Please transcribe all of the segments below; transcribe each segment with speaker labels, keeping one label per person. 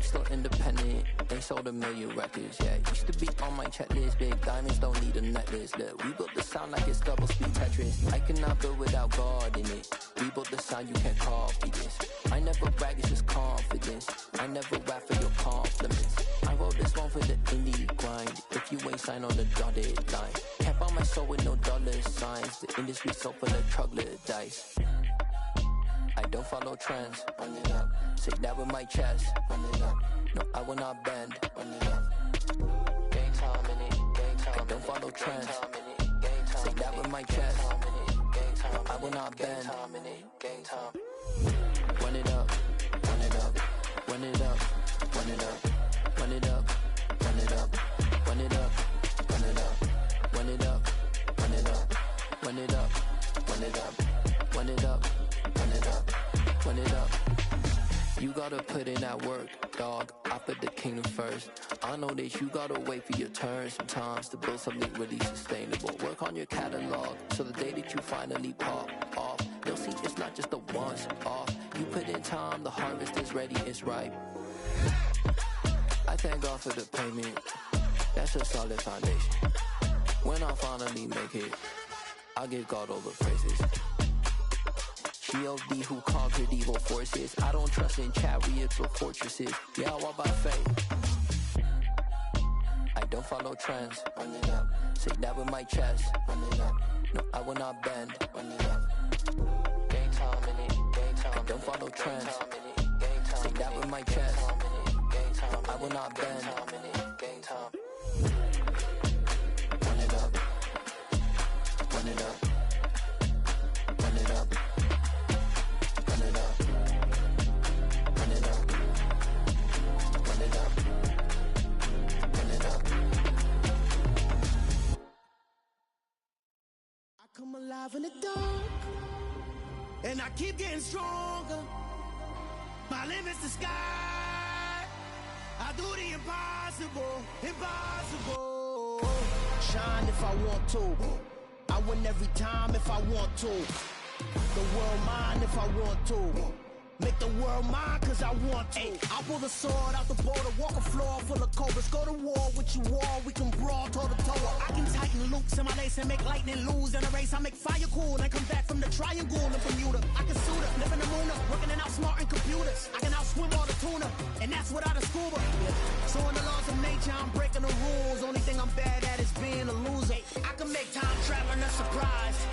Speaker 1: I'm still independent. Ain't sold a million records, yeah. Used to be on my checklist. Big diamonds don't need a necklace. Look, we built the sound like it's double speed Tetris. I cannot build without God in it. We built the sound, you can't copy this. I never brag, it's just confidence. I never rap for your compliments. I wrote this one for the indie grind. If you ain't signed on the dotted line, can't buy my soul with no dollar signs. The industry so full of troglodytes. I don't follow trends. Run it up. Say that with my chest. Run it up. No, I will not bend. Run it up. Gang time in it. Gang time. I don't follow trends. Say that with my chest. No, I will not bend. Gang time. Run it up. Run it up. Run it up. Run it up. Run it up. Run it up. Run it up. Run it up. Run it up. Run it up. Run it up. Run it up. Run it up. Run it up, run it up. You gotta put in that work, dog. I put the kingdom first. I know that you gotta wait for your turn sometimes to build something really sustainable. Work on your catalog, so the day that you finally pop off, you'll see it's not just a once off. You put in time, the harvest is ready, it's ripe. I thank God for the payment. That's a solid foundation. When I finally make it, I give God all the praises. G.O.D. who conquered evil forces. I don't trust in chariots or fortresses. Yeah, I walk by faith. I don't follow trends. Run it up. Say that with my chest. Run it up. No, I will not bend. Run it up. Gang time in it. Gang time. I don't follow trends. Say that with my chest. No, I will not bend. Gang time. Run it up. Run it up. Run it up.
Speaker 2: Come alive in the dark, and I keep getting stronger. My limit's the sky. I do the impossible, impossible. Shine if I want to. I win every time if I want to. The world mine if I want to. Make the world mine cause I want to. I pull the sword out the border, walk a floor full of cobras. Go to war with you all, we can brawl toe to toe. I can tighten loops in my lace and make lightning lose in a race. I make fire cool and come back from the triangle in Bermuda. I can suit up, live in the moon up, working and outsmarting computers. I can outswim all the tuna, and that's without a scuba. So in the laws of nature, I'm breaking the rules. Only thing I'm bad at is being a loser. I can make time traveling a surprise.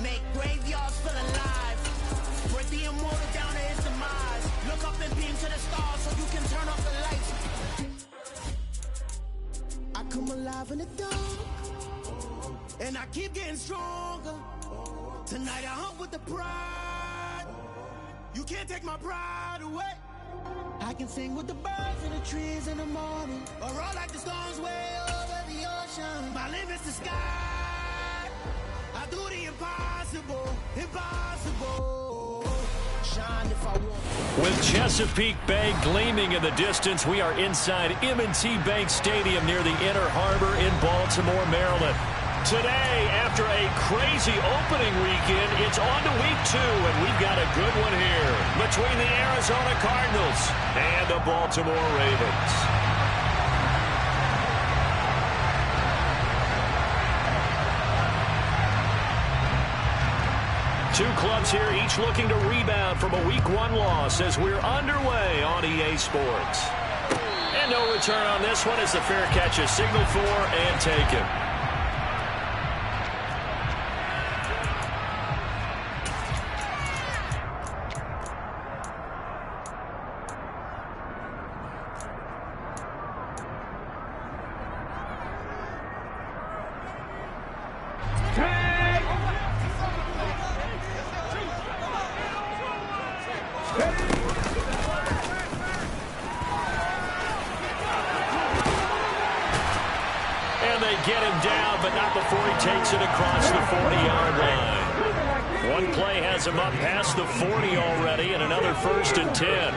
Speaker 2: Make graveyards feel alive. Break the immortal down to his demise. Look up and beam to the stars so you can turn off the lights. I come alive in the dark, and I keep getting stronger. Tonight I hunt with the pride. You can't take my pride away. I can sing with the birds and the trees in the morning, or roll like the storms way over the ocean. My limit's the sky. I do the impossible, impossible. Shine if I want.
Speaker 3: With Chesapeake Bay gleaming in the distance, we are inside M&T Bank Stadium near the Inner Harbor in Baltimore, Maryland. Today, after a crazy opening weekend, it's on to week 2, and we've got a good one here between the Arizona Cardinals and the Baltimore Ravens. Two clubs here, each looking to rebound from a Week 1 loss as we're underway on EA Sports. And no return on this one as the fair catch is signaled for and taken. Get him down, but not before he takes it across the 40-yard line. One play has him up past the 40 already, and another 1st and 10.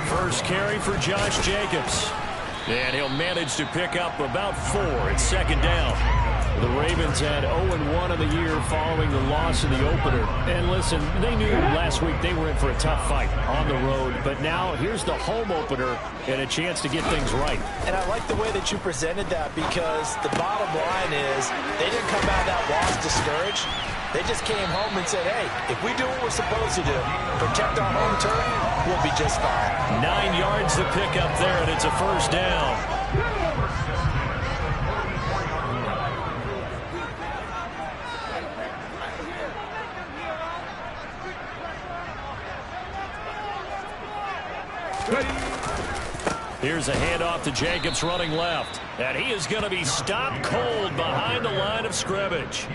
Speaker 3: First carry for Josh Jacobs. And he'll manage to pick up about 4 at 2nd down. The Ravens had 0-1 in the year following the loss in the opener. And listen, they knew last week they were in for a tough fight on the road. But now here's the home opener and a chance to get things right.
Speaker 4: And I like the way that you presented that, because the bottom line is they didn't come out of that loss discouraged. They just came home and said, hey, if we do what we're supposed to do, protect our home turf, we'll be just fine.
Speaker 3: 9 yards to pick up there, and it's a first down. Here's a handoff to Jacobs running left. And he is going to be stopped cold behind the line of scrimmage.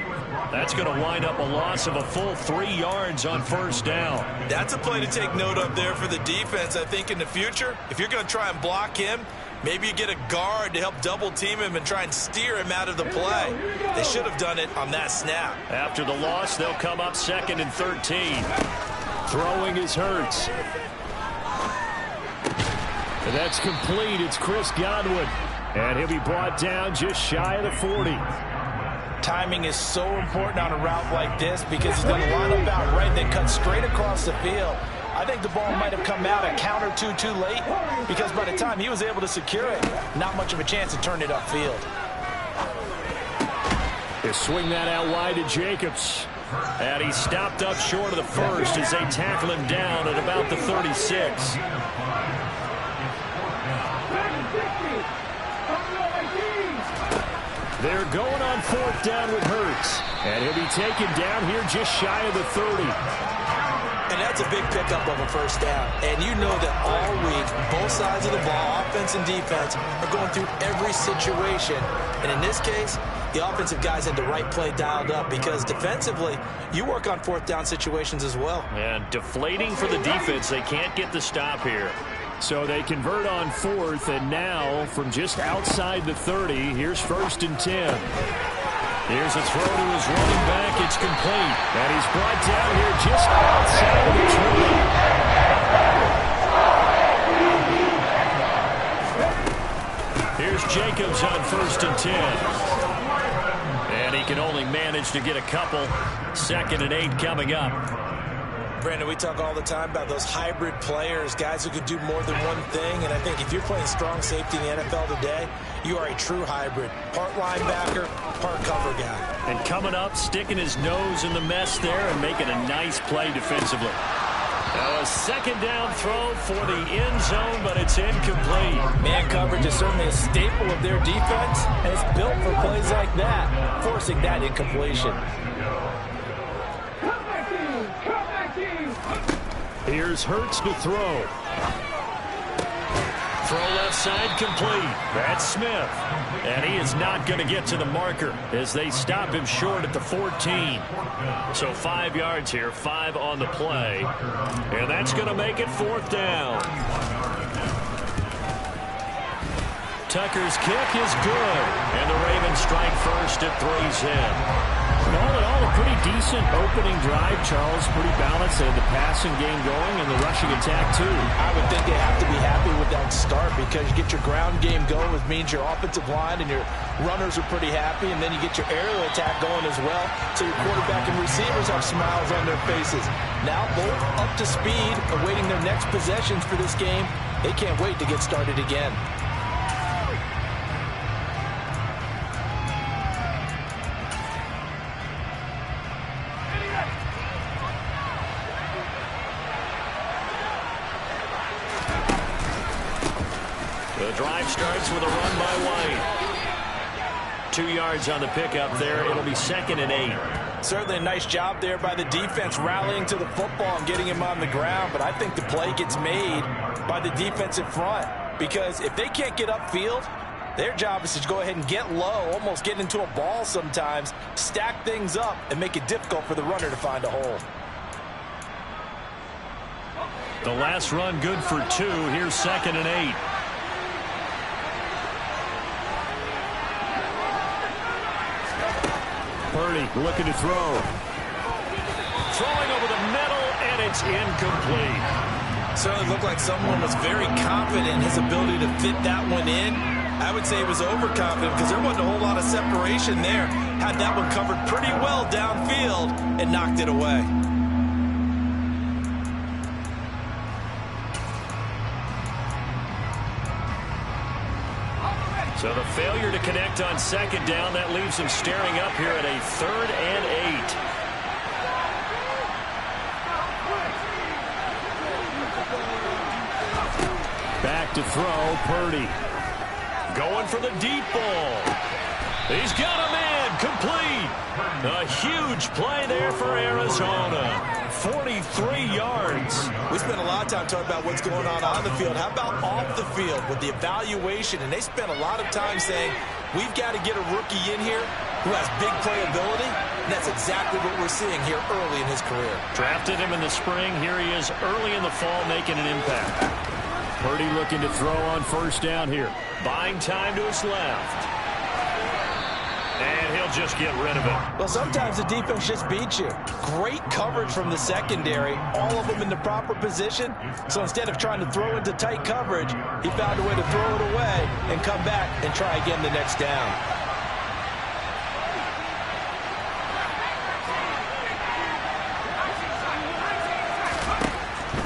Speaker 3: That's going to wind up a loss of a full 3 yards on first down.
Speaker 4: That's a play to take note of there for the defense, I think, in the future. If you're going to try and block him, maybe you get a guard to help double team him and try and steer him out of the play. They should have done it on that snap.
Speaker 3: After the loss, they'll come up 2nd and 13. Throwing is Hurts. And that's complete. It's Chris Godwin. And he'll be brought down just shy of the 40.
Speaker 4: Timing is so important on a route like this, because he's going to line up out right and then cut straight across the field. I think the ball might have come out a count or two too late, because by the time he was able to secure it, not much of a chance to turn it upfield.
Speaker 3: They swing that out wide to Jacobs. And he stopped up short of the first as they tackle him down at about the 36. They're going on 4th down with Hurts. And he'll be taken down here just shy of the 30.
Speaker 4: And that's a big pickup of a first down. And you know that all week, both sides of the ball, offense and defense, are going through every situation. And in this case, the offensive guys had the right play dialed up, because defensively, you work on 4th down situations as well.
Speaker 3: And deflating for the defense. They can't get the stop here. So they convert on 4th, and now from just outside the 30, here's 1st and 10. Here's a throw to his running back. It's complete. And he's brought down here just outside of the 20. Here's Jacobs on 1st and 10. And he can only manage to get a couple. 2nd and 8 coming up.
Speaker 4: Brandon, we talk all the time about those hybrid players, guys who could do more than one thing. And I think if you're playing strong safety in the NFL today, you are a true hybrid. Part linebacker, part cover guy.
Speaker 3: And coming up, sticking his nose in the mess there and making a nice play defensively. Now a 2nd down throw for the end zone, but it's incomplete.
Speaker 4: Man coverage is certainly a staple of their defense, and it's built for plays like that, forcing that incompletion.
Speaker 3: Here's Hurts to throw. Throw left side complete. That's Smith. And he is not going to get to the marker as they stop him short at the 14. So 5 yards here, 5 on the play. And that's going to make it 4th down. Tucker's kick is good. And the Ravens strike first at 3's in. All in all, a pretty decent opening drive, Charles. Pretty balanced. They had the passing game going and the rushing attack, too.
Speaker 4: I would think they have to be happy with that start, because you get your ground game going, which means your offensive line and your runners are pretty happy, and then you get your aerial attack going as well, so your quarterback and receivers have smiles on their faces. Now both up to speed, awaiting their next possessions for this game. They can't wait to get started again.
Speaker 3: The drive starts with a run by White. 2 yards on the pickup there. It'll be 2nd and 8.
Speaker 4: Certainly a nice job there by the defense, rallying to the football and getting him on the ground. But I think the play gets made by the defensive front, because if they can't get upfield, their job is to go ahead and get low, almost get into a ball sometimes, stack things up, and make it difficult for the runner to find a hole.
Speaker 3: The last run good for 2. Here's 2nd and 8. Purdy looking to throw. Throwing over the middle, and it's incomplete.
Speaker 4: Certainly looked like someone was very confident in his ability to fit that one in. I would say he was overconfident, because there wasn't a whole lot of separation there. had that one covered pretty well downfield and knocked it away.
Speaker 3: So the failure to connect on second down, that leaves him staring up here at a 3rd and 8. Back to throw, Purdy. Going for the deep ball. He's got a man, complete. A huge play there for Arizona. 43 yards.
Speaker 4: We spent a lot of time talking about what's going on the field. How about off the field with the evaluation? And they spent a lot of time saying, we've got to get a rookie in here who has big playability. And that's exactly what we're seeing here early in his career.
Speaker 3: Drafted him in the spring. Here he is early in the fall making an impact. Purdy looking to throw on first down here. Buying time to his left. And he'll just get rid of it.
Speaker 4: Well, sometimes the defense just beats you. Great coverage from the secondary, all of them in the proper position. So instead of trying to throw into tight coverage, he found a way to throw it away and come back and try again the next down.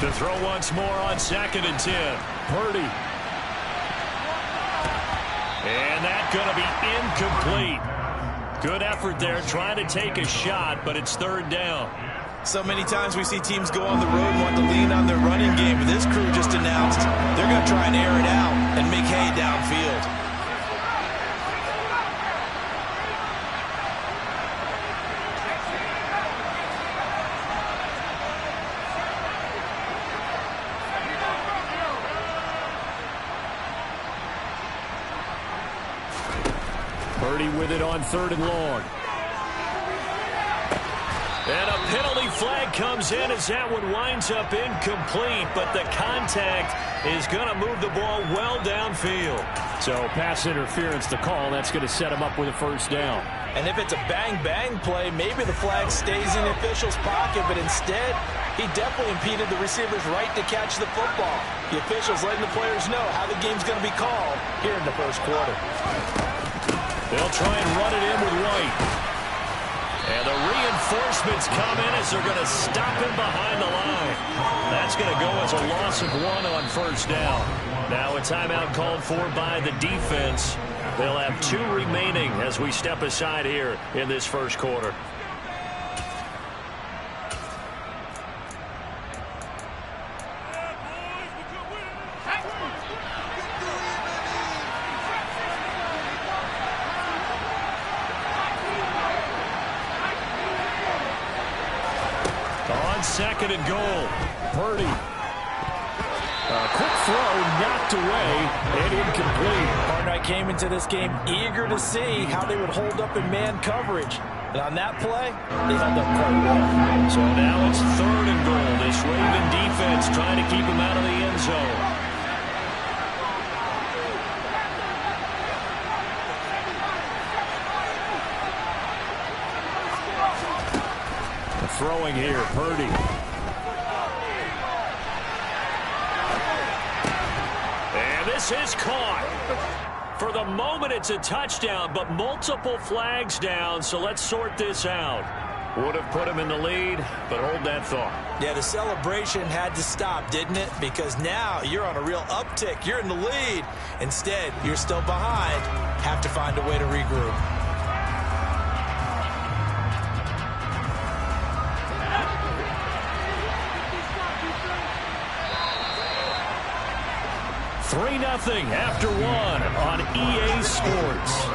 Speaker 3: To throw once more on 2nd and 10. Purdy. And that's going to be incomplete. Good effort there, trying to take a shot, but it's 3rd down.
Speaker 4: So many times we see teams go on the road and want to lean on their running game, but this crew just announced they're going to try and air it out and make hay downfield.
Speaker 3: Purdy with it on 3rd and long. And a penalty flag comes in as that one winds up incomplete, but the contact is going to move the ball well downfield. So pass interference to call. That's going to set him up with a 1st down.
Speaker 4: And if it's a bang-bang play, maybe the flag stays in the official's pocket, but instead, he definitely impeded the receiver's right to catch the football. The officials letting the players know how the game's going to be called here in the 1st quarter.
Speaker 3: They'll try and run it in with White. And the reinforcements come in as they're going to stop him behind the line. That's going to go as a loss of 1 on 1st down. Now a timeout called for by the defense. They'll have 2 remaining as we step aside here in this 1st quarter. On 2nd and goal, Purdy. A quick throw knocked away and incomplete.
Speaker 4: Partner, I came into this game eager to see how they would hold up in man coverage. And on that play, they held up quite well.
Speaker 3: So now it's 3rd and goal. This Raven defense trying to keep him out of the end zone. Throwing here, Purdy. And this is caught. For the moment, it's a touchdown, but multiple flags down, so let's sort this out. Would have put him in the lead, but hold that thought.
Speaker 4: Yeah, the celebration had to stop, didn't it? Because now you're on a real uptick. You're in the lead. Instead, you're still behind. Have to find a way to regroup.
Speaker 3: 3-0 after 1 on EA Sports.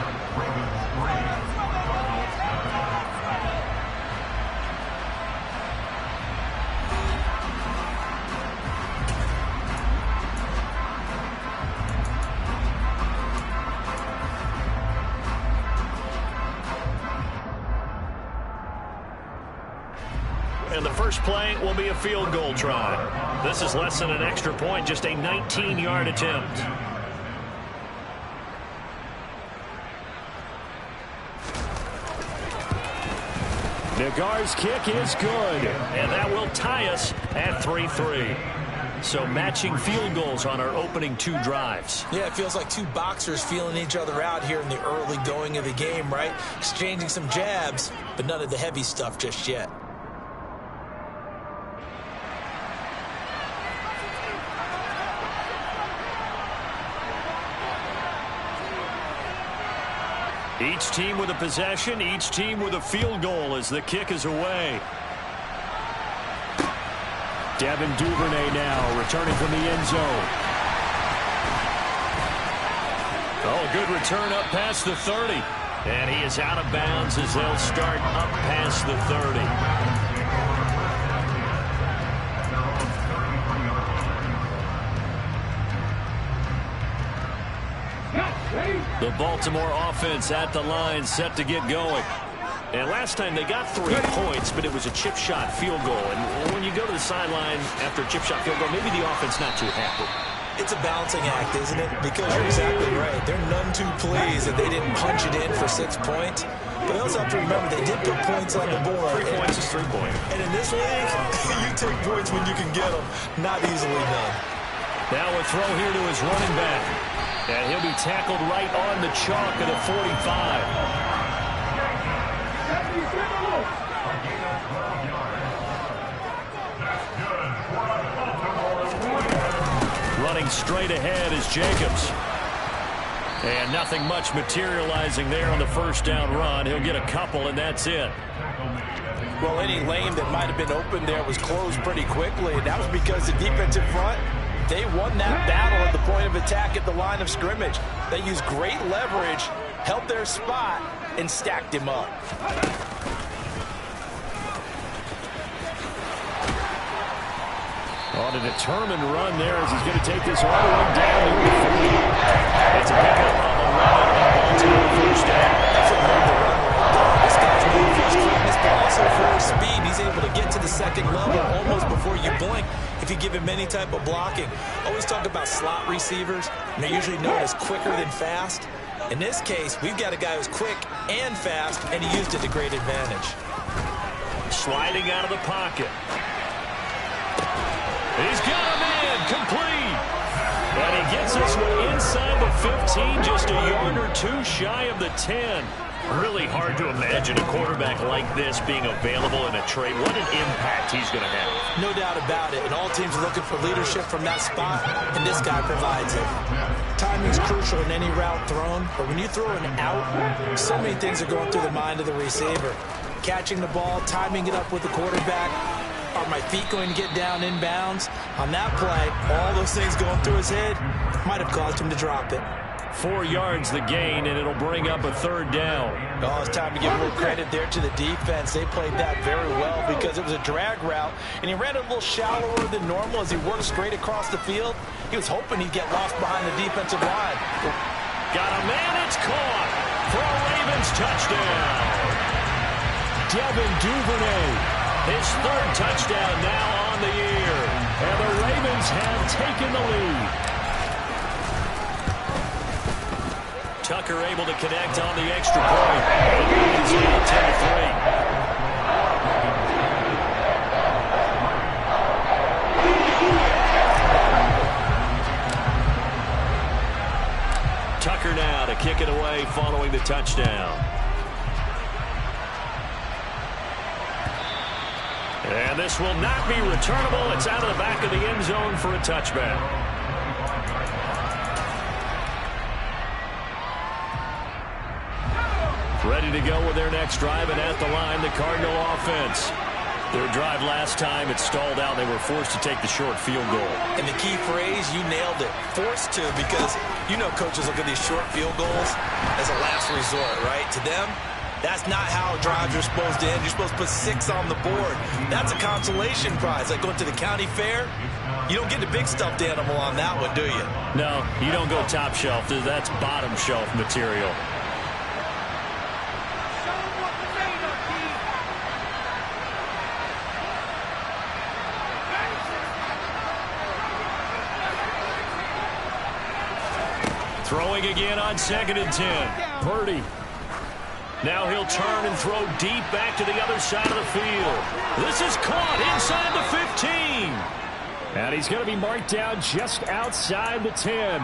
Speaker 3: And the first play will be a field goal try. This is less than an extra point, just a 19-yard attempt. Nagar's kick is good, and that will tie us at 3-3. So matching field goals on our opening 2 drives.
Speaker 4: Yeah, it feels like 2 boxers feeling each other out here in the early going of the game, right? Exchanging some jabs, but none of the heavy stuff just yet.
Speaker 3: Each team with a possession, each team with a field goal as the kick is away. Devin Duvernay now returning from the end zone. Oh, good return up past the 30. And he is out of bounds as they'll start up past the 30. The Baltimore offense at the line, set to get going. And last time they got 3 points, but it was a chip shot field goal. And when you go to the sideline after a chip shot field goal, maybe the offense not too happy.
Speaker 4: It's a balancing act, isn't it? Because you're exactly right. They're none too pleased that they didn't punch it in for 6 points. But they also have to remember they did put points on the board.
Speaker 3: 3 points is 3 points.
Speaker 4: And in this league, you take points when you can get them. Not easily done.
Speaker 3: Now a throw here to his running back. And he'll be tackled right on the chalk at the 45. Running straight ahead is Jacobs. And nothing much materializing there on the first down run. He'll get a couple, and that's it.
Speaker 4: Well, any lane that might have been open there was closed pretty quickly, and that was because the defensive front, they won that battle at the point of attack at the line of scrimmage. They used great leverage, held their spot, and stacked him up.
Speaker 3: On a determined run there as he's going to take this all the way down to the 40. It's a pickup on the run and Baltimore first down.
Speaker 4: That's what made the run right there. This guy's known for his quickness, but also for his speed. He's able to get to the second level almost before you blink if you give him any type of blocking. Always talk about slot receivers, and they're usually known as quicker than fast. In this case, we've got a guy who's quick and fast, and he used it to great advantage.
Speaker 3: Sliding out of the pocket. He's got a man complete. And he gets this one inside the 15, just a yard or 2 shy of the 10. Really hard to imagine a quarterback like this being available in a trade. What an impact he's going to have.
Speaker 4: No doubt about it. And all teams are looking for leadership from that spot, and this guy provides it. Timing's crucial in any route thrown, but when you throw an out, so many things are going through the mind of the receiver. Catching the ball, timing it up with the quarterback. Are my feet going to get down inbounds? On that play, all those things going through his head might have caused him to drop it.
Speaker 3: 4 yards the gain, and it'll bring up a 3rd down.
Speaker 4: Oh, it's time to give a little credit there to the defense. They played that very well because it was a drag route, and he ran it a little shallower than normal as he worked straight across the field. He was hoping he'd get lost behind the defensive line.
Speaker 3: Got a man, it's caught for a Ravens touchdown. Devin Duvernay. His 3rd touchdown now on the year. And the Ravens have taken the lead. Tucker able to connect on the extra point. The lead is now 10-3. Tucker now to kick it away following the touchdown. And this will not be returnable. It's out of the back of the end zone for a touchback. Ready to go with their next drive, and at the line, the Cardinal offense. Their drive last time, it stalled out. They were forced to take the short field goal.
Speaker 4: And the key phrase, you nailed it. Forced to, because you know coaches look at these short field goals as a last resort, right? To them, that's not how drives are supposed to end. You're supposed to put 6 on the board. That's a consolation prize. Like going to the county fair, you don't get the big stuffed animal on that one, do you?
Speaker 3: No, you don't go top shelf. That's bottom shelf material. Throwing again on 2nd and 10. Purdy. Now he'll turn and throw deep back to the other side of the field. This is caught inside the 15. And he's going to be marked down just outside the 10.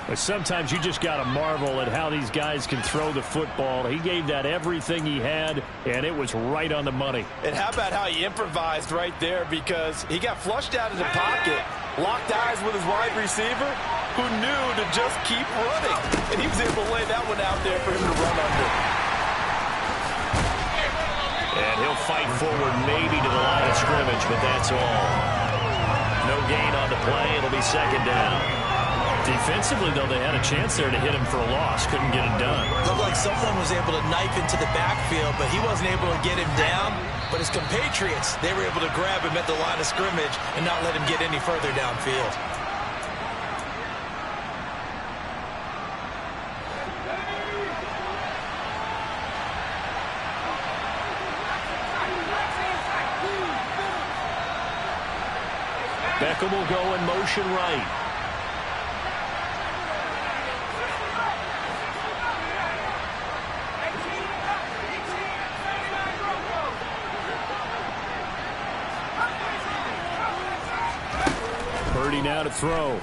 Speaker 3: But sometimes you just got to marvel at how these guys can throw the football. He gave that everything he had, and it was right on the money.
Speaker 4: And how about how he improvised right there, because he got flushed out of the pocket, locked eyes with his wide receiver, who knew to just keep running. And he was able to lay that one out there for him to run under.
Speaker 3: And he'll fight forward maybe to the line of scrimmage, but that's all. No gain on the play. It'll be second down. Defensively, though, they had a chance there to hit him for a loss. Couldn't get it done.
Speaker 4: Looked like someone was able to knife into the backfield, but he wasn't able to get him down. But his compatriots, they were able to grab him at the line of scrimmage and not let him get any further downfield.
Speaker 3: Beckham will go in motion right. Purdy now to throw.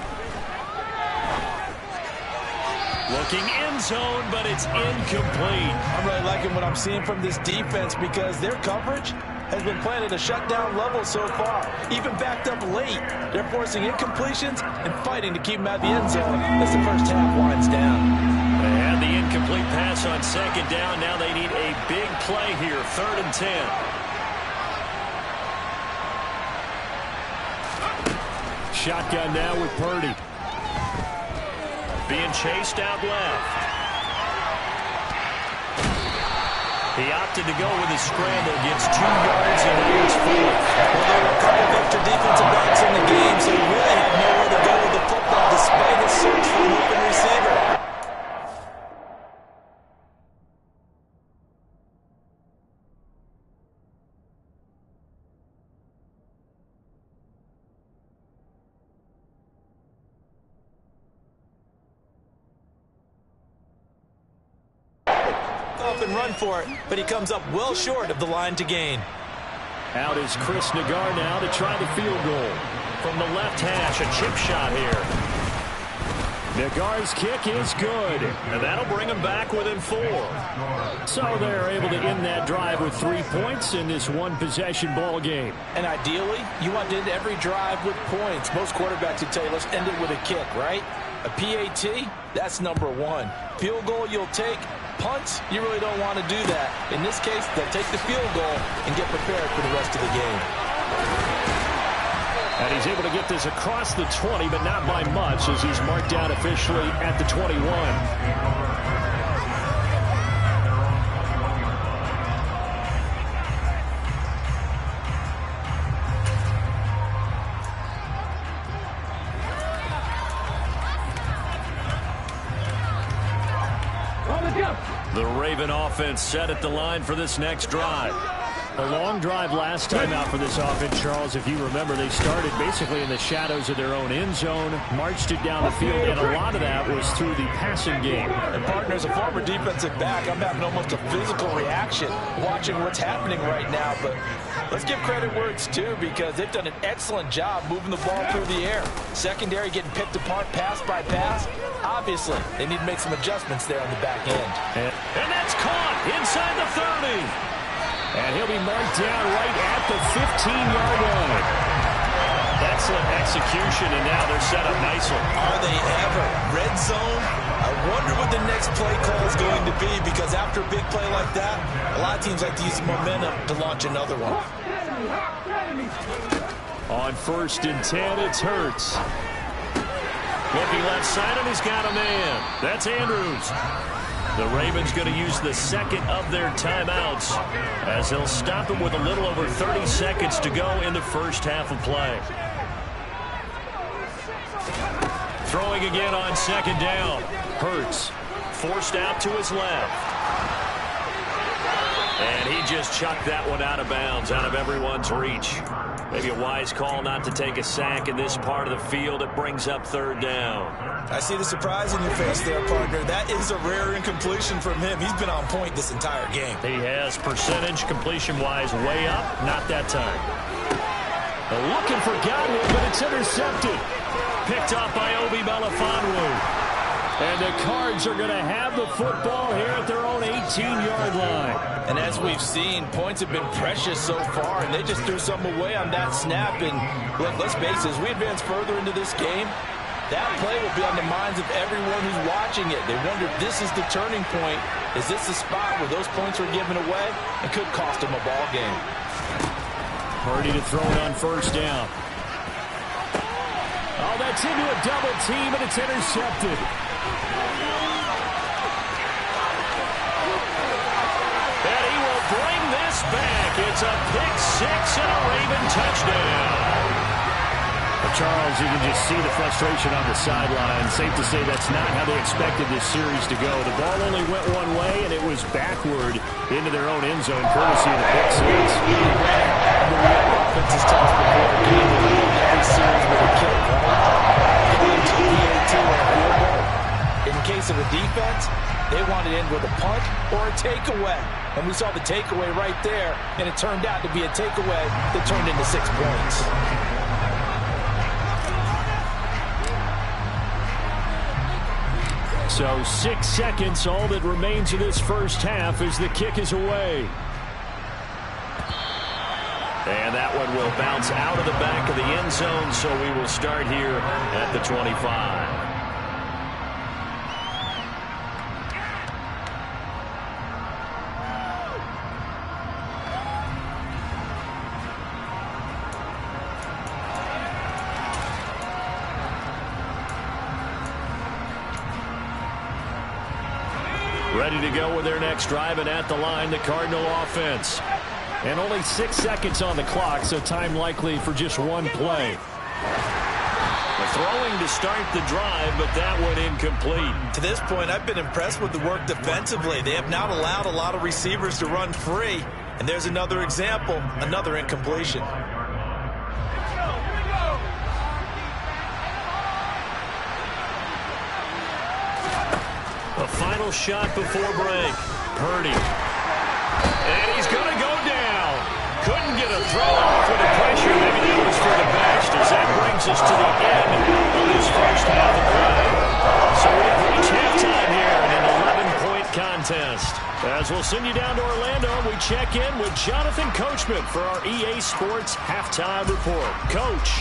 Speaker 3: Looking end zone, but it's incomplete.
Speaker 4: I'm really liking what I'm seeing from this defense, because their coverage has been playing at a shutdown level so far. Even backed up late, they're forcing incompletions and fighting to keep them out of the end zone as the first half winds down.
Speaker 3: They had the incomplete pass on second down. Now they need a big play here, 3rd and 10. Shotgun now with Purdy. Being chased out left. He opted to go with his scramble. Gets 2 yards and here's 4.
Speaker 4: Well, there were a couple of extra defensive backs in the game, so he really had nowhere to go with the football despite his search for an open receiver. Up and run for it, but he comes up well short of the line to gain.
Speaker 3: Out is Chris Nagar now to try the field goal. From the left hash, a chip shot here. Nagar's kick is good, and that'll bring him back within 4. So they're able to end that drive with 3 points in this one-possession ball game.
Speaker 4: And ideally, you want to end every drive with points. Most quarterbacks would tell you, let's end it with a kick, right? A PAT, that's number 1. Field goal you'll take. Punts, you really don't want to do that. In this case, they'll take the field goal and get prepared for the rest of the game.
Speaker 3: And he's able to get this across the 20, but not by much, as he's marked out officially at the 21. The Raven offense set at the line for this next drive. A long drive last time out for this offense, Charles. If you remember, they started basically in the shadows of their own end zone, marched it down the field, and a lot of that was through the passing game.
Speaker 4: And partner, as a former defensive back, I'm having almost a physical reaction watching what's happening right now. But let's give credit where it's due, because they've done an excellent job moving the ball through the air. Secondary getting picked apart pass by pass. Obviously, they need to make some adjustments there on the back end.
Speaker 3: And that's caught inside the 30. And he'll be marked down right at the 15-yard line. Excellent execution, and now they're set up nicely.
Speaker 4: Are they ever? Red zone? I wonder what the next play call is going to be, because after a big play like that, a lot of teams like to use momentum to launch another one.
Speaker 3: On 1st and 10, it's Hurts. Looking left side, and he's got a man. That's Andrews. The Ravens going to use the second of their timeouts, as they'll stop him with a little over 30 seconds to go in the first half of play. Throwing again on second down. Hurts forced out to his left. And he just chucked that one out of bounds, out of everyone's reach. Maybe a wise call not to take a sack in this part of the field. It brings up 3rd down.
Speaker 4: I see the surprise in your face there, partner. That is a rare incompletion from him. He's been on point this entire game.
Speaker 3: He has percentage completion-wise way up. Not that time. Looking for Godwin, but it's intercepted. Picked up by Obi Melifonwu. And the Cards are going to have the football here at their own 18-yard line.
Speaker 4: And as we've seen, points have been precious so far, and they just threw some away on that snap. And look, let's face it, as we advance further into this game, that play will be on the minds of everyone who's watching it. They wonder if this is the turning point. Is this the spot where those points are given away? It could cost them a ball game.
Speaker 3: Purdy to throw it on first down. Oh, that's into a double team, and it's intercepted. And he will bring this back. It's a pick six and a Raven touchdown. Charles, you can just see the frustration on the sideline. Safe to say that's not how they expected this series to go. The ball only went one way, and it was backward into their own end zone, courtesy of the pick six.
Speaker 4: Offense is tough before the game. Every series with a kick, right? In case of a defense, they wanted in with a punt or a takeaway. And we saw the takeaway right there, and it turned out to be a takeaway that turned into 6 points.
Speaker 3: So 6 seconds, all that remains of this first half as the kick is away. And that one will bounce out of the back of the end zone, so we will start here at the 25. Ready to go with their next drive, and at the line, the Cardinal offense. And only 6 seconds on the clock, so time likely for just one play. The throwing to start the drive, but that one incomplete.
Speaker 4: To this point, I've been impressed with the work defensively. They have not allowed a lot of receivers to run free. And there's another example, another incompletion.
Speaker 3: A final shot before break. Purdy. And he's going to go down. Couldn't get a throw off with the pressure. Maybe that was for the best, as that brings us to the end of this first half of play. So we've reached halftime here in an 11-point contest. As we'll send you down to Orlando, we check in with Jonathan Coachman for our EA Sports Halftime Report. Coach.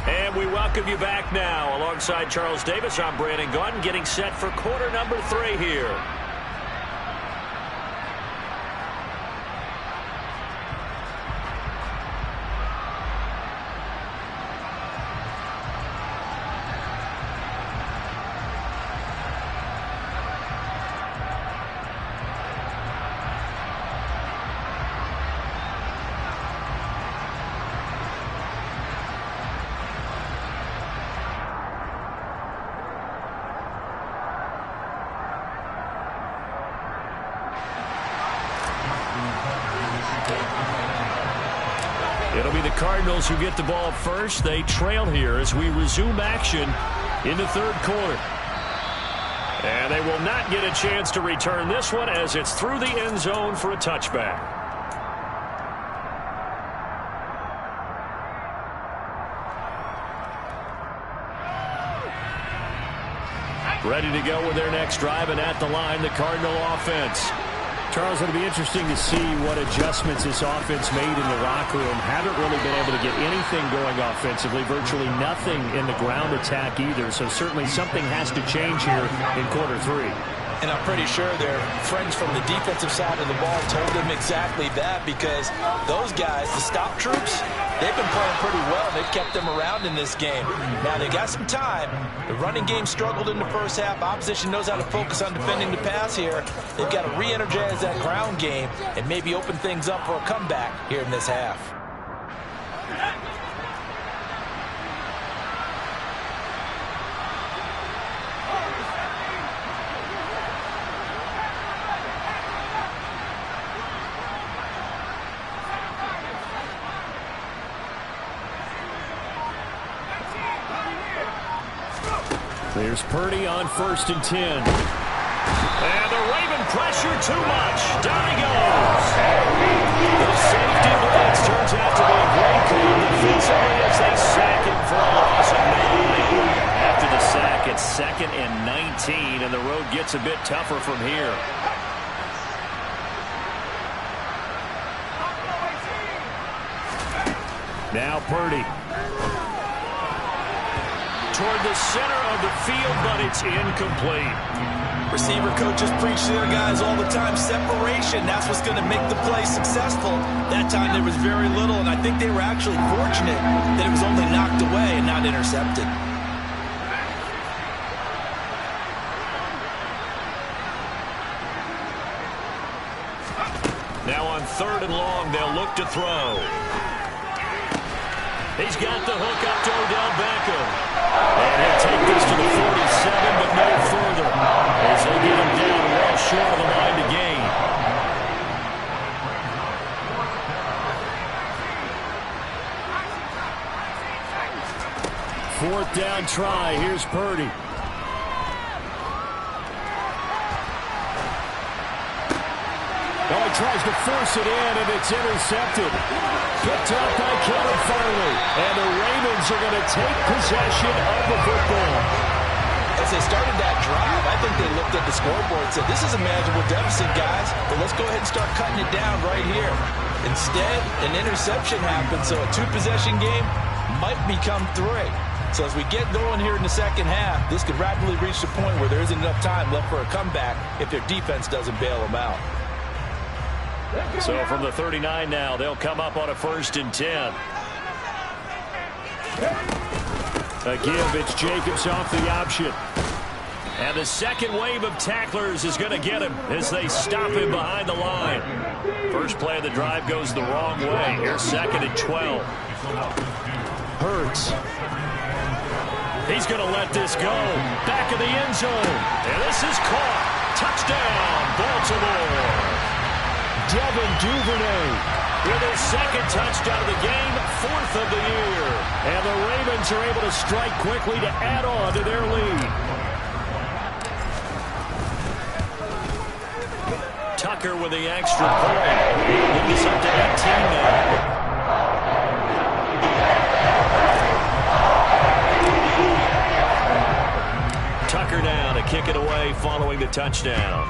Speaker 3: And we welcome you back now. Alongside Charles Davis, I'm Brandon Gaudin, getting set for quarter number 3 here. It'll be the Cardinals who get the ball first. They trail here as we resume action in the third quarter. And they will not get a chance to return this one as it's through the end zone for a touchback. Ready to go with their next drive, and at the line, the Cardinal offense. Charles, it'll be interesting to see what adjustments this offense made in the locker room. Haven't really been able to get anything going offensively, virtually nothing in the ground attack either. So certainly something has to change here in quarter 3.
Speaker 4: And I'm pretty sure their friends from the defensive side of the ball told them exactly that, because those guys, the stop troops, they've been playing pretty well. They've kept them around in this game. Now, they got some time. The running game struggled in the first half. Opposition knows how to focus on defending the pass here. They've got to re-energize that ground game and maybe open things up for a comeback here in this half.
Speaker 3: There's Purdy on 1st and 10. And the Raven pressure too much. Down he goes. The safety blitz turns out to be a great call defensively as they sack him for a loss of 9. After the sack, it's 2nd and 19, and the road gets a bit tougher from here. Now Purdy. Toward the center of the field, but it's incomplete.
Speaker 4: Receiver coaches preach to their guys all the time. Separation, that's what's going to make the play successful. That time there was very little, and I think they were actually fortunate that it was only knocked away and not intercepted.
Speaker 3: Now on 3rd and long, they'll look to throw. He's got the hook up to Odell Beckham. And he'll take this to the 47, but no further. As they get him down well short of the line to gain. Fourth down try. Here's Purdy. Oh, he tries to force it in, and it's intercepted. Picked up by Kevin Farley. And the Ravens are going to take possession of the football.
Speaker 4: As they started that drive, I think they looked at the scoreboard and said, this is a manageable deficit, guys, but let's go ahead and start cutting it down right here. Instead, an interception happened, so a 2-possession game might become 3. So as we get going here in the second half, this could rapidly reach the point where there isn't enough time left for a comeback if their defense doesn't bail them out.
Speaker 3: So from the 39 now, they'll come up on a 1st and 10. A give, it's Jacobs off the option. And the second wave of tacklers is going to get him as they stop him behind the line. First play of the drive goes the wrong way. Here's 2nd and 12. Hurts. He's going to let this go. Back of the end zone. And this is caught. Touchdown, Baltimore. Devin Duvernay with his 2nd touchdown of the game, 4th of the year. And the Ravens are able to strike quickly to add on to their lead. Tucker with the extra point. Leading us up to 18 now. Tucker now to kick it away following the touchdown.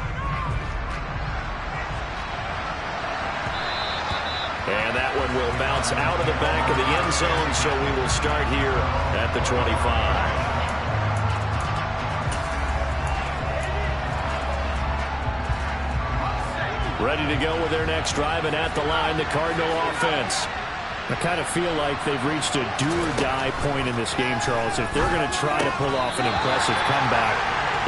Speaker 3: And that one will bounce out of the back of the end zone, so we will start here at the 25. Ready to go with their next drive, and at the line, the Cardinal offense. I kind of feel like they've reached a do-or-die point in this game, Charles. If they're going to try to pull off an impressive comeback,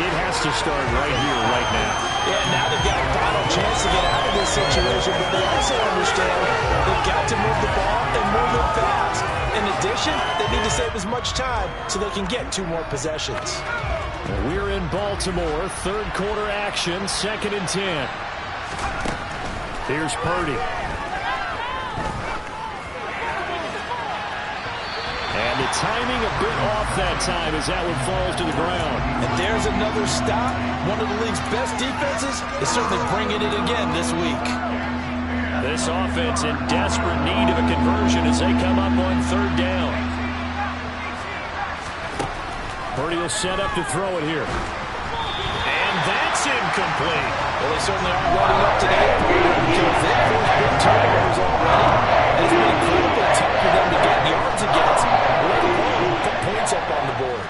Speaker 3: it has to start right here, right now.
Speaker 4: Yeah, now they've got a final chance to get out of this situation, but they also understand they've got to move the ball and move it fast. In addition, they need to save as much time so they can get 2 more possessions.
Speaker 3: We're in Baltimore, 3rd quarter action, 2nd and 10. Here's Purdy. And the timing a bit off that time as that one falls to the ground.
Speaker 4: And there's another stop. One of the league's best defenses is certainly bringing it again this week.
Speaker 3: This offense in desperate need of a conversion as they come up on 3rd down. Purdy will set up to throw it here. And that's incomplete.
Speaker 4: Well, they certainly aren't running up today because they've forced big turnovers already. And it's been incredibly tough for them to get yards against, let alone put points up on the board.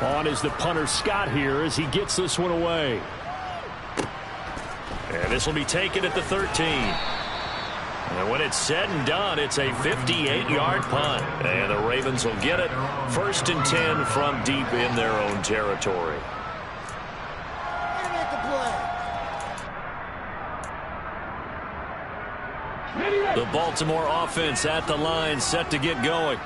Speaker 3: On is the punter Scott here as he gets this one away. And this will be taken at the 13. And when it's said and done, it's a 58-yard punt. And the Ravens will get it 1st and 10 from deep in their own territory. The Baltimore offense at the line, set to get going.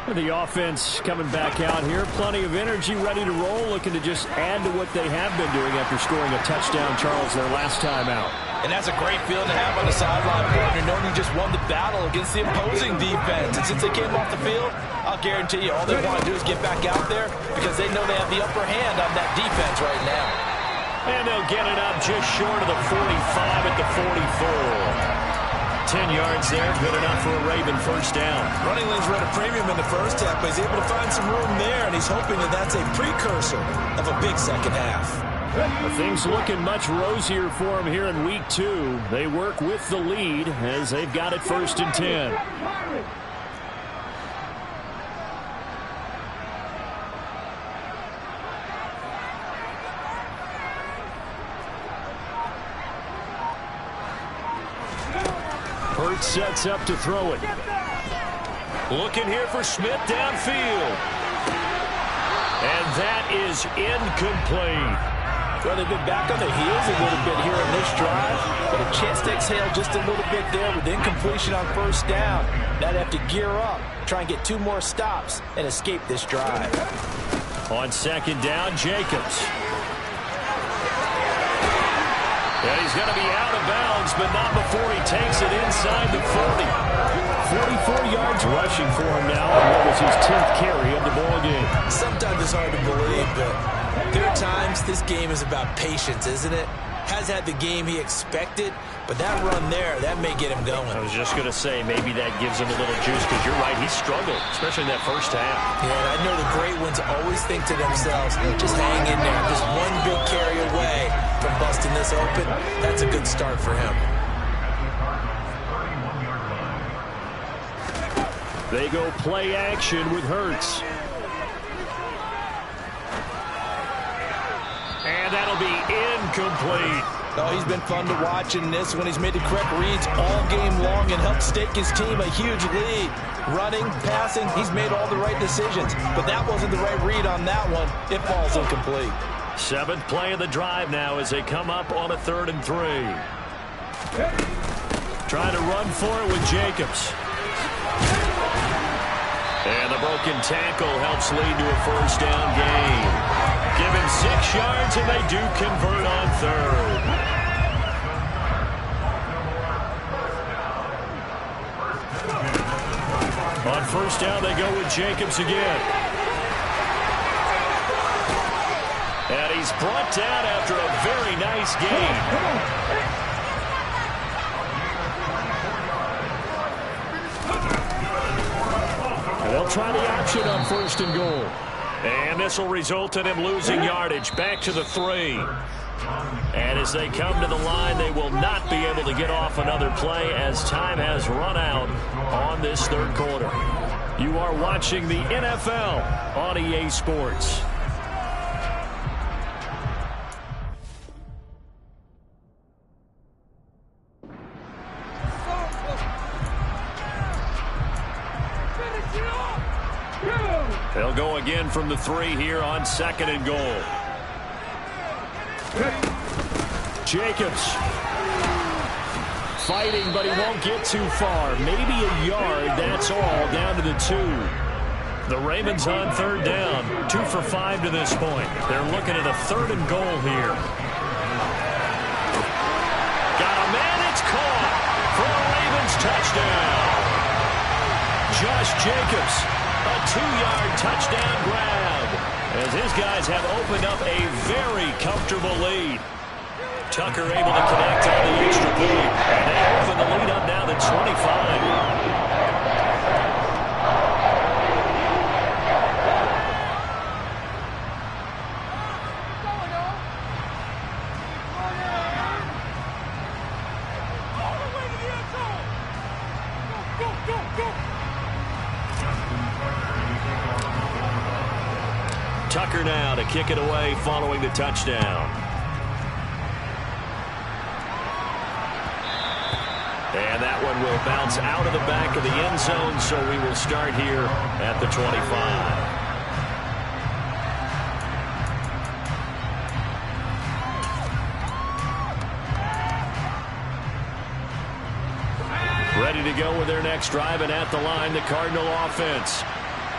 Speaker 3: The offense coming back out here, plenty of energy, ready to roll, looking to just add to what they have been doing after scoring a touchdown, Charles, their last time out.
Speaker 4: And that's a great feeling to have on the sideline, partner, knowing you just won the battle against the opposing defense. And since they came off the field, I'll I'll guarantee you all they want to do is get back out there because they know they have the upper hand on that defense right now.
Speaker 3: And they'll get it up just short of the 45 at the 44. 10 yards there, good enough for a Raven first down.
Speaker 4: Running lanes were at a premium in the first half, but he's able to find some room there, and he's hoping that that's a precursor of a big second half.
Speaker 3: Well, things looking much rosier for him here in week 2. They work with the lead as they've got it 1st and 10. Hurts sets up to throw it. Looking here for Smith downfield. And that is incomplete.
Speaker 4: Well, they've been back on their heels a little bit here in this drive, but a chance to exhale just a little bit there with incompletion on first down. Now they have to gear up, try and get 2 more stops, and escape this drive.
Speaker 3: On 2nd down, Jacobs. And he's going to be out of bounds, but not before he takes it inside the 40. 44 yards rushing for him now, and what was his 10th carry of the ball game.
Speaker 4: Sometimes it's hard to believe, but there are times this game is about patience, isn't it? Has had the game he expected, but that run there, that may get him going.
Speaker 3: I was just going to say, maybe that gives him a little juice, because you're right, he struggled, especially in that first half.
Speaker 4: Yeah, and I know the great ones always think to themselves, just hang in there, just one big carry away from busting this open. That's a good start for him.
Speaker 3: They go play action with Hurts. And that'll be incomplete.
Speaker 4: Oh, he's been fun to watch in this when he's made the correct reads all game long and helped stake his team a huge lead. Running, passing, he's made all the right decisions. But that wasn't the right read on that one. It falls incomplete.
Speaker 3: 7th play of the drive now as they come up on a 3rd and 3. Trying to run for it with Jacobs. And the broken tackle helps lead to a first down gain. Give him 6 yards, and they do convert on 3rd. On first down, they go with Jacobs again. And he's brought down after a very nice gain. They'll try the option on 1st and goal. And this will result in him losing yardage back to the 3. And as they come to the line, they will not be able to get off another play as time has run out on this 3rd quarter. You are watching the NFL on EA Sports. They'll go again from the 3 here on 2nd and goal. Jacobs fighting, but he won't get too far. Maybe a yard, that's all, down to the 2. The Ravens on 3rd down, 2 for 5 to this point. They're looking at a 3rd and goal here. Got a man, it's caught for a Ravens touchdown. Josh Jacobs, a 2-yard touchdown grab, as his guys have opened up a very comfortable lead. Tucker able to connect on the extra point. And they open the lead up now to 25. Tucker now to kick it away following the touchdown. And that one will bounce out of the back of the end zone, so we will start here at the 25. Ready to go with their next drive, and at the line, the Cardinal offense.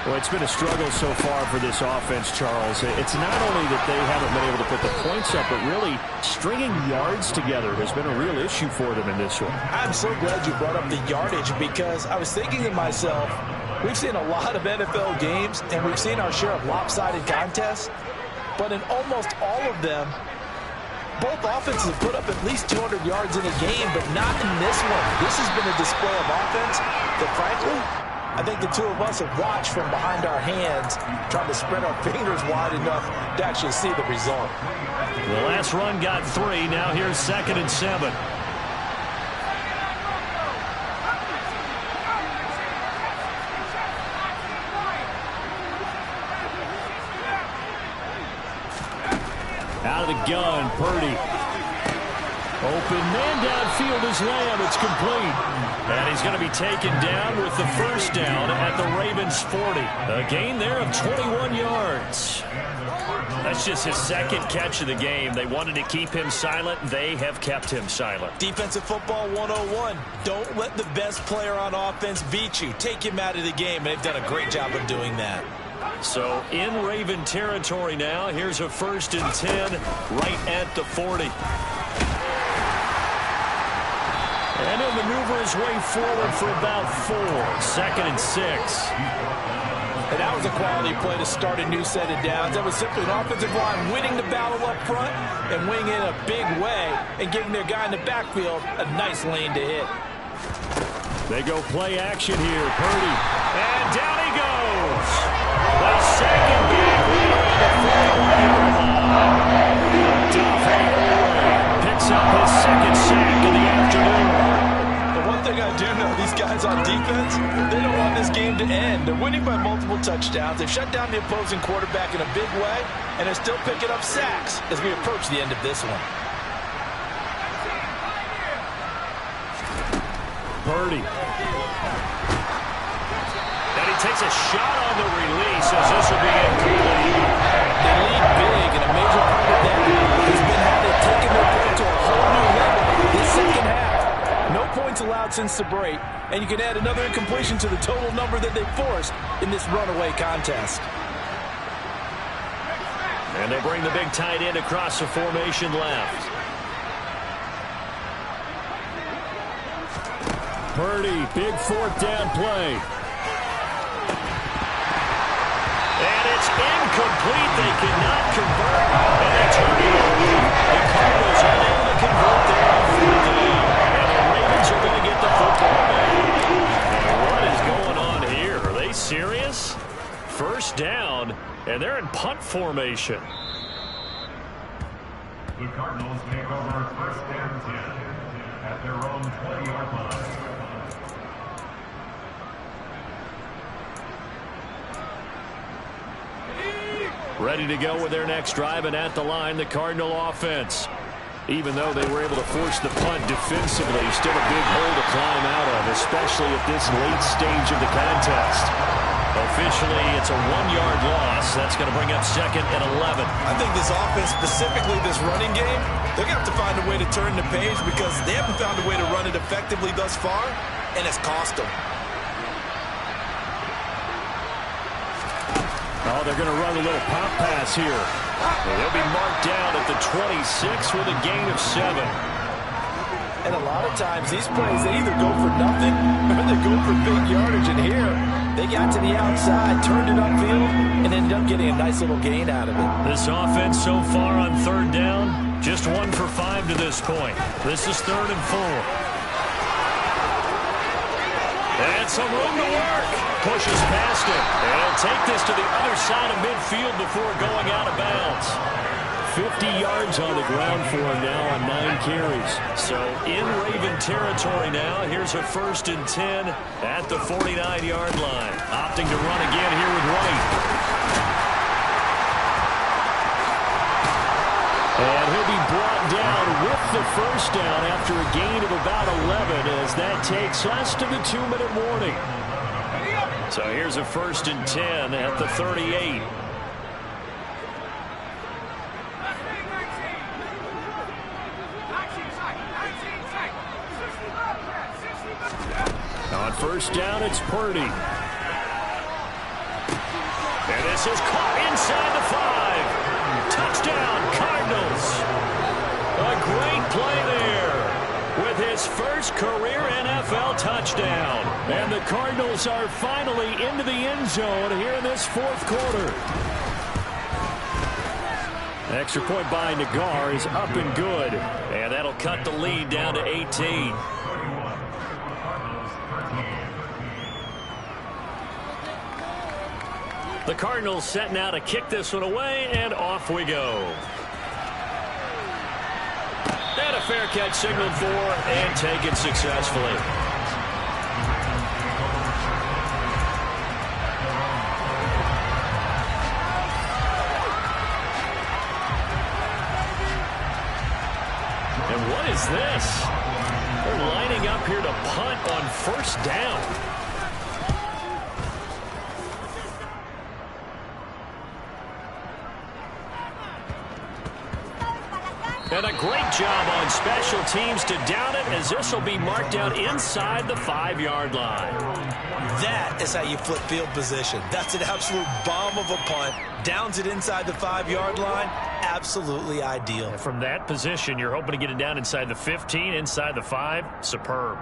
Speaker 3: Well, it's been a struggle so far for this offense, Charles. It's not only that they haven't been able to put the points up, but really stringing yards together has been a real issue for them in this one.
Speaker 4: I'm so glad you brought up the yardage because I was thinking to myself, We've seen a lot of NFL games, and we've seen our share of lopsided contests, but in almost all of them, both offenses have put up at least 200 yards in a game, but not in this one. This has been a display of offense that, frankly, I think the two of us have watched from behind our hands, trying to spread our fingers wide enough to actually see the result.
Speaker 3: The last run got 3. Now here's 2nd and 7. Out of the gun, Purdy. Open man downfield is Lamb. It's complete. And he's going to be taken down with the first down at the Ravens 40. A gain there of 21 yards. That's just his 2nd catch of the game. They wanted to keep him silent. They have kept him silent.
Speaker 4: Defensive football 101. Don't let the best player on offense beat you. Take him out of the game, and they've done a great job of doing that.
Speaker 3: So in Raven territory now. Here's a 1st and 10 right at the 40. And he'll maneuver his way forward for about 4. 2nd and 6.
Speaker 4: And that was a quality play to start a new set of downs. That was simply an offensive line winning the battle up front and winning in a big way and giving their guy in the backfield a nice lane to hit.
Speaker 3: They go play action here. Purdy. And down he goes. The 2nd back picks up his 2nd sack of the afternoon.
Speaker 4: The one thing I do know, these guys on defense, they don't want this game to end. They're winning by multiple touchdowns. They've shut down the opposing quarterback in a big way, and they're still picking up sacks as we approach the end of this one.
Speaker 3: Purdy. And he takes a shot on the release as this will be incomplete.
Speaker 4: They lead big, and a major part of that has been how they've taken their play to a whole new level this second half. No points allowed since the break, and you can add another incompletion to the total number that they forced in this runaway contest.
Speaker 3: And they bring the big tight end across the formation left. Purdy, big 4th down play. And it's incomplete. They cannot convert. And they turn it over. The Cardinals are able to convert there on 4th down. And the Ravens are going to get the football back. And what is going on here? Are they serious? 1st down, and they're in punt formation.
Speaker 5: The Cardinals take over 1st and 10 at their own 20-yard line.
Speaker 3: Ready to go with their next drive, and at the line, the Cardinal offense. Even though they were able to force the punt defensively, still a big hole to climb out of, especially at this late stage of the contest. Officially, it's a 1-yard loss. That's going to bring up 2nd and 11.
Speaker 4: I think this offense, specifically this running game, they're going to have to find a way to turn the page because they haven't found a way to run it effectively thus far, and it's cost them.
Speaker 3: Oh, they're going to run a little pop pass here. They'll be marked down at the 26 with a gain of 7.
Speaker 4: And a lot of times, these plays, they either go for nothing or they go for big yardage. And here, they got to the outside, turned it upfield, and ended up getting a nice little gain out of it.
Speaker 3: This offense so far on 3rd down, just 1 for 5 to this point. This is 3rd and 4. And some room to work. Pushes past it. And he'll take this to the other side of midfield before going out of bounds. 50 yards on the ground for him now on 9 carries. So in Raven territory now. Here's a 1st and 10 at the 49-yard line. Opting to run again here with Wright. And he'll be brought down with the 1st down after a gain of about 11 as that takes us to the 2-minute warning. So here's a 1st and 10 at the 38. On 1st down, it's Purdy. And this is caught inside the 5. Touchdown, Cardinals. A great play there with his his first career NFL touchdown. And the Cardinals are finally into the end zone here in this fourth quarter. Extra point by Nagar is up and good. And that'll cut the lead down to 18. The Cardinals set now to kick this one away, and off we go. And a fair catch signaled for and taken successfully. And what is this? They're lining up here to punt on first down. And a great job on special teams to down it, as this will be marked out inside the 5-yard line.
Speaker 4: That is how you flip field position. That's an absolute bomb of a punt. Downs it inside the 5-yard line. Absolutely ideal.
Speaker 3: And from that position, you're hoping to get it down inside the 15, inside the 5. Superb.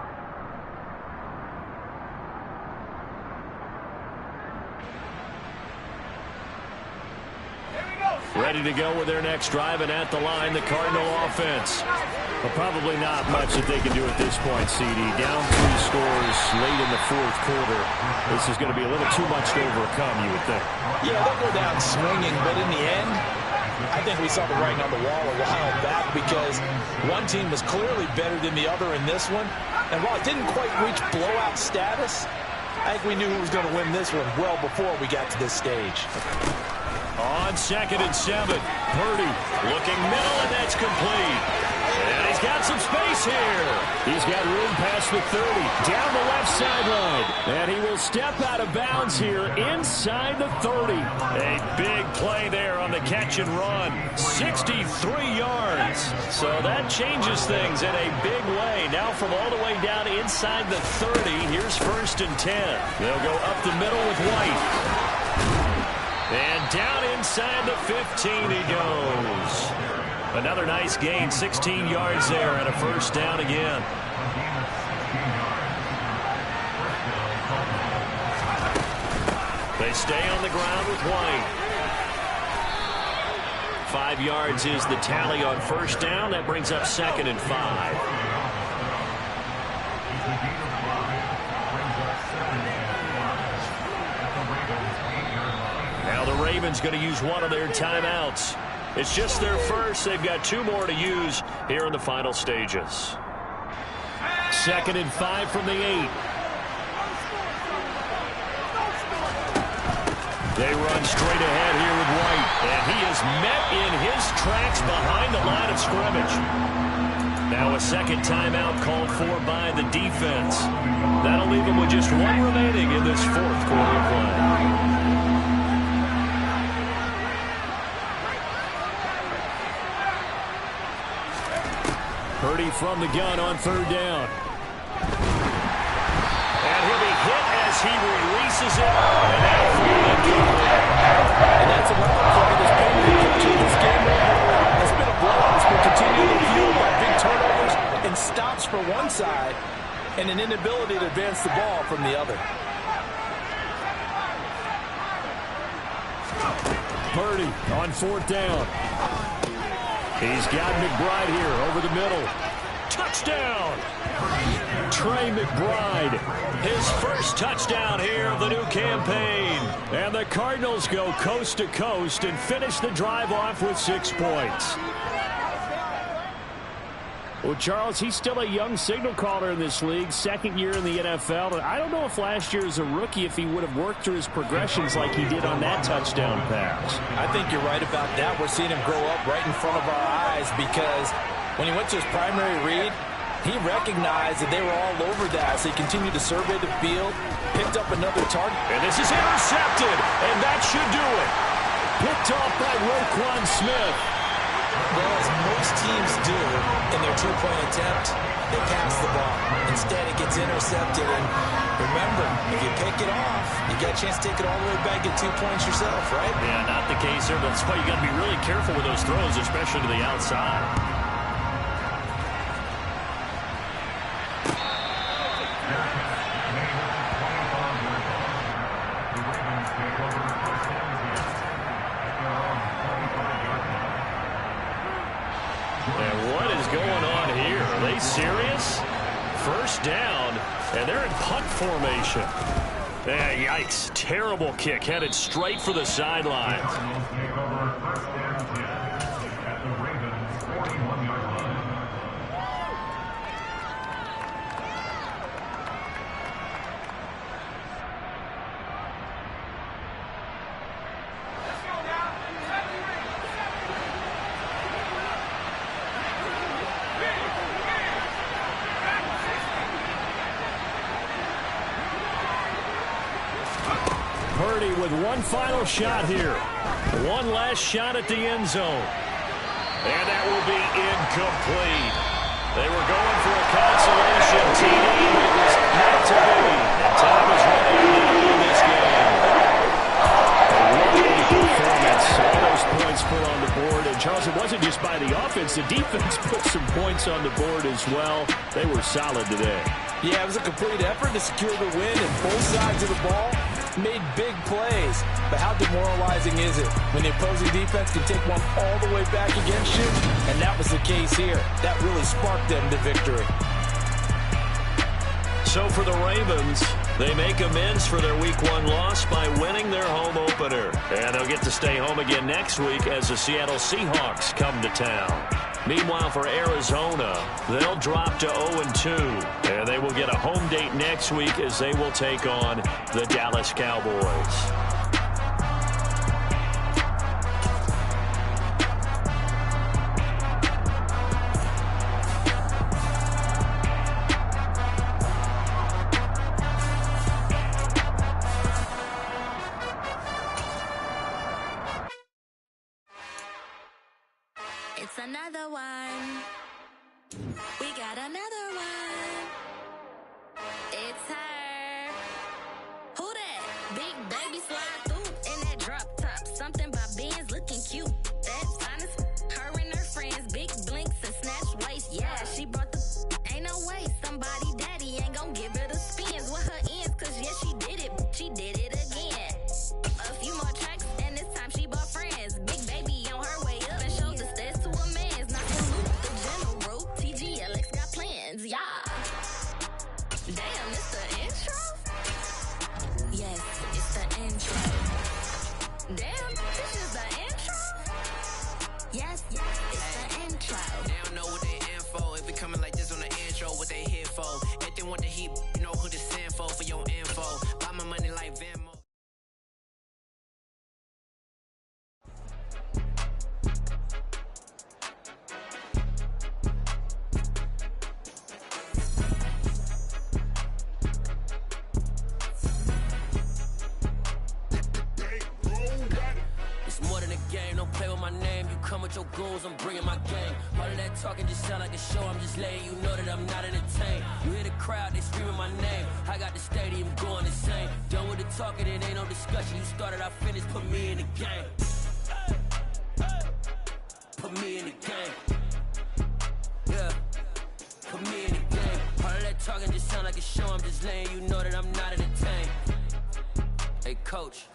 Speaker 3: Ready to go with their next drive, and at the line, the Cardinal offense. Well, probably not much that they can do at this point, CD. Down 3 scores late in the fourth quarter. This is going to be a little too much to overcome, you would think.
Speaker 4: Yeah, they'll go down swinging, but in the end, I think we saw the writing on the wall a while back, because one team was clearly better than the other in this one. And while it didn't quite reach blowout status, I think we knew who was going to win this one well before we got to this stage.
Speaker 3: On 2nd and 7, Purdy looking middle, and that's complete. And he's got some space here. He's got room past the 30, down the left sideline. And he will step out of bounds here inside the 30. A big play there on the catch and run. 63 yards. So that changes things in a big way. Now from all the way down inside the 30, here's 1st and 10. They'll go up the middle with White. And down inside the 15 he goes. Another nice gain, 16 yards there, and a first down again. They stay on the ground with White. 5 yards is the tally on first down. That brings up 2nd and 5. Now the Ravens going to use one of their timeouts. It's just their first. They've got 2 more to use here in the final stages. 2nd and 5 from the 8. They run straight ahead here with White. And he is met in his tracks behind the line of scrimmage. Now a second timeout called for by the defense. That'll leave them with just 1 remaining in this fourth quarter play. Purdy from the gun on 3rd down. And he'll be hit as he releases it. And that'll fall incomplete.
Speaker 4: And that's another play that's been in this game. It's been a blowout. It's been continually fueled by big turnovers and stops for one side and an inability to advance the ball from the other.
Speaker 3: Purdy on 4th down. He's got McBride here over the middle. Touchdown! Trey McBride, his first touchdown here of the new campaign. And the Cardinals go coast to coast and finish the drive off with 6 points. Well, Charles, he's still a young signal caller in this league, 2nd year in the NFL. And I don't know if last year as a rookie, if he would have worked through his progressions like he did on that touchdown pass.
Speaker 4: I think you're right about that. We're seeing him grow up right in front of our eyes, because when he went to his primary read, he recognized that they were all over that, so he continued to survey the field, picked up another target.
Speaker 3: And this is intercepted, and that should do it. Picked off by Roquan Smith.
Speaker 4: Well, as most teams do in their 2-point attempt, they pass the ball. Instead, it gets intercepted. And remember, if you pick it off, you got a chance to take it all the way back, get 2 points yourself, right?
Speaker 3: Yeah, not the case there. That's why you got to be really careful with those throws, especially to the outside. going on here? Are they serious? First down, and they're in punt formation. Yikes. Terrible kick headed straight for the sideline.
Speaker 5: Cardinals take over first and 10 at the Ravens' 41-yard line.
Speaker 3: Purdy with one final shot here. One last shot at the end zone. And that will be incomplete. They were going for a consolation TD, but it was not to be. And time is running out in this game. A performance. All those points put on the board. And Charles, it wasn't just by the offense. The defense put some points on the board as well. They were solid today.
Speaker 4: Yeah, it was a complete effort to secure the win, and both sides of the ball made big plays. But how demoralizing is it when the opposing defense can take one all the way back against you? And that was the case here. That really sparked them to victory.
Speaker 3: So for the Ravens, they make amends for their Week 1 loss by winning their home opener. And they'll get to stay home again next week as the Seattle Seahawks come to town. Meanwhile, for Arizona, they'll drop to 0-2, and they will get a home date next week as they will take on the Dallas Cowboys.
Speaker 6: It's another one. We got another one. It's her. Who that? Big baby slide through in that drop top. Something by Benz looking cute. That's honest. Her and her friends, big blinks and snatch waist. Yeah, she brought the ain't no way. Somebody daddy ain't gon' give her the spins with her ends. Cause yeah, she did it. She did it again. A few more tracks and this time she bought friends. Big baby on her way up and shows the stats to a man's. Not salute the general. TGLX got plans. Yeah. Damn, it's the intro? Yes, it's the intro. Damn, this is the intro? Yes, it's the intro.
Speaker 7: They don't know what they in for. If it coming like this on the intro, what they here for? If they want the heat, you know who to send for your info. Buy my money like Venmo. It's more than a game, don't play with my name. You come with your goons, I'm bringing my game. All of that talking just sound like a show, I'm just letting you know that I'm not entertained. You hear the crowd, they screaming my name. I got the stadium going insane. Done with the talking, it ain't no discussion. You started, I finished, put me in the game. Put me in the game. Yeah, put me in the game. All of that talking just sound like a show, I'm just letting you know that I'm not entertained. Hey, coach.